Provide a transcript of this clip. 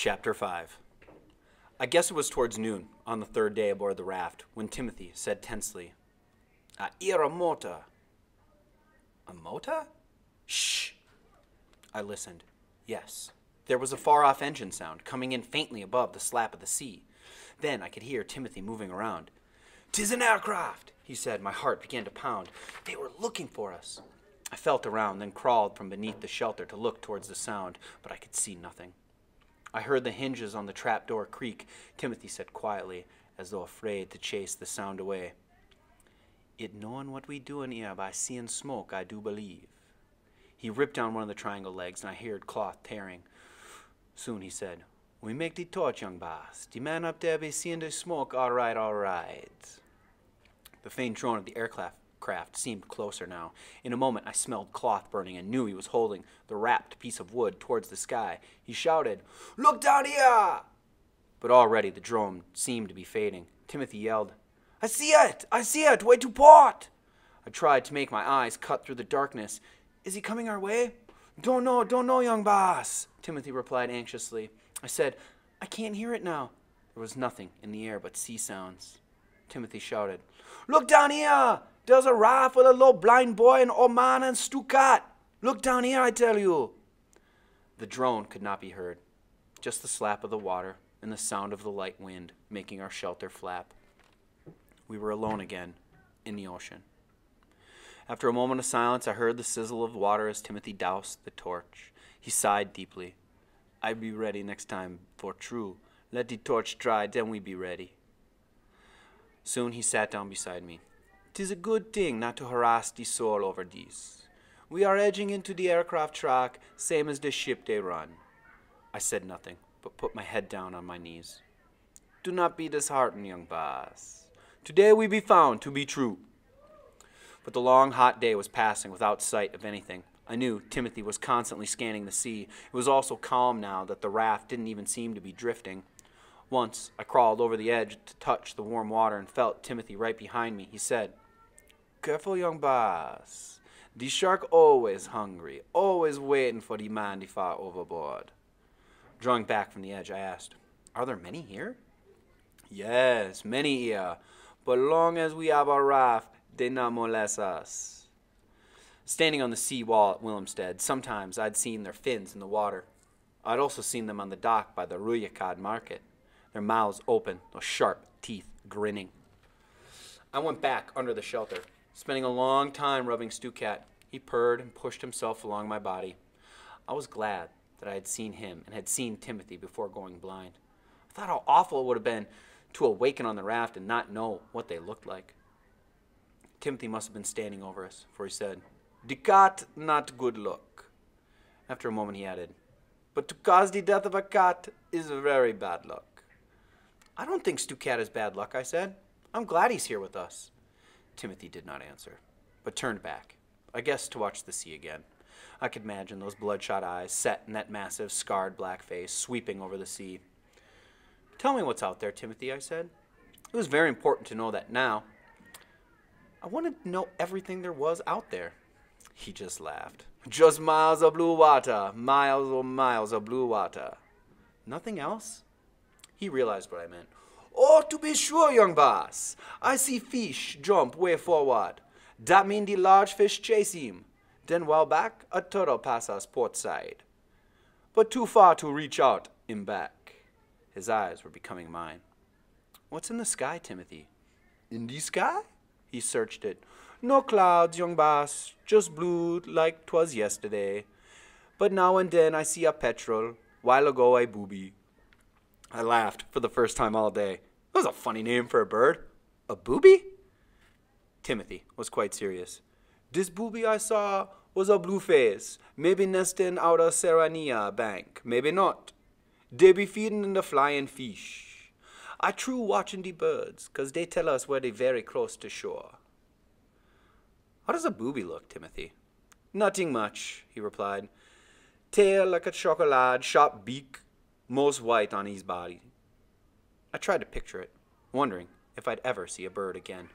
Chapter 5. I guess it was towards noon, on the third day aboard the raft, when Timothy said tensely, "I hear a motor." "A motor?" "Shh!" I listened. Yes, there was a far-off engine sound, coming in faintly above the slap of the sea. Then I could hear Timothy moving around. "'Tis an aircraft," he said. My heart began to pound. They were looking for us. I felt around, then crawled from beneath the shelter to look towards the sound, but I could see nothing. I heard the hinges on the trapdoor creak. Timothy said quietly, as though afraid to chase the sound away, "It knowing what we doing here by seeing smoke, I do believe." He ripped down one of the triangle legs, and I heard cloth tearing. Soon he said, "We make the torch, young boss. The man up there be seeing the smoke, all right, all right." The faint drone of the aircraft seemed closer now. In a moment I smelled cloth burning and knew he was holding the wrapped piece of wood towards the sky. He shouted, "Look down here!" But already the drone seemed to be fading. Timothy yelled, I see it, way to port!" I tried to make my eyes cut through the darkness. "Is he coming our way?" Don't know, young boss," Timothy replied anxiously. I said, "I can't hear it now." There was nothing in the air but sea sounds. Timothy shouted, "Look down here! There's a raft with a little blind boy, an old man, and Stukat. Look down here, I tell you." The drone could not be heard. Just the slap of the water and the sound of the light wind making our shelter flap. We were alone again in the ocean. After a moment of silence, I heard the sizzle of water as Timothy doused the torch. He sighed deeply. "I be ready next time, for true. Let the torch dry, then we be ready." Soon he sat down beside me. "'Tis a good thing not to harass the soul over this. We are edging into the aircraft track, same as the ship they run." I said nothing, but put my head down on my knees. "Do not be disheartened, young boss. Today we be found to be true." But the long, hot day was passing without sight of anything. I knew Timothy was constantly scanning the sea. It was also calm now that the raft didn't even seem to be drifting. Once I crawled over the edge to touch the warm water and felt Timothy right behind me. He said, "Careful, young boss. The shark always hungry, always waiting for the man to fall overboard." Drawing back from the edge, I asked, "Are there many here?" "Yes, many here. But long as we have our raft, they not molest us." Standing on the sea wall at Willemstad, sometimes I'd seen their fins in the water. I'd also seen them on the dock by the Ruyakad market, their mouths open, those sharp teeth grinning. I went back under the shelter, spending a long time rubbing Stukat. He purred and pushed himself along my body. I was glad that I had seen him and had seen Timothy before going blind. I thought how awful it would have been to awaken on the raft and not know what they looked like. Timothy must have been standing over us, for he said, "The cat not good luck." After a moment he added, "But to cause the death of a cat is very bad luck." "I don't think Stukat is bad luck," I said. "I'm glad he's here with us." Timothy did not answer, but turned back, I guess to watch the sea again. I could imagine those bloodshot eyes set in that massive, scarred black face, sweeping over the sea. "Tell me what's out there, Timothy," I said. It was very important to know that now. I wanted to know everything there was out there. He just laughed. "Just miles of blue water, miles of blue water." "Nothing else?" He realized what I meant. "Oh, to be sure, young boss. I see fish jump way forward. That mean the large fish chase him. Then while back, a turtle pass us port side. But too far to reach out him back." His eyes were becoming mine. "What's in the sky, Timothy?" "In the sky?" He searched it. "No clouds, young boss. Just blue like 'twas yesterday. But now and then I see a petrel. While ago a booby." I laughed for the first time all day. That was a funny name for a bird. A booby? Timothy was quite serious. "This booby I saw was a blueface, maybe nesting out a Serrania bank, maybe not. They be feeding in the flying fish. I true watching the birds, 'cause they tell us where they very close to shore." "How does a booby look, Timothy?" "Nothing much," he replied. "Tail like a chocolate, sharp beak, most white on his body." I tried to picture it, wondering if I'd ever see a bird again.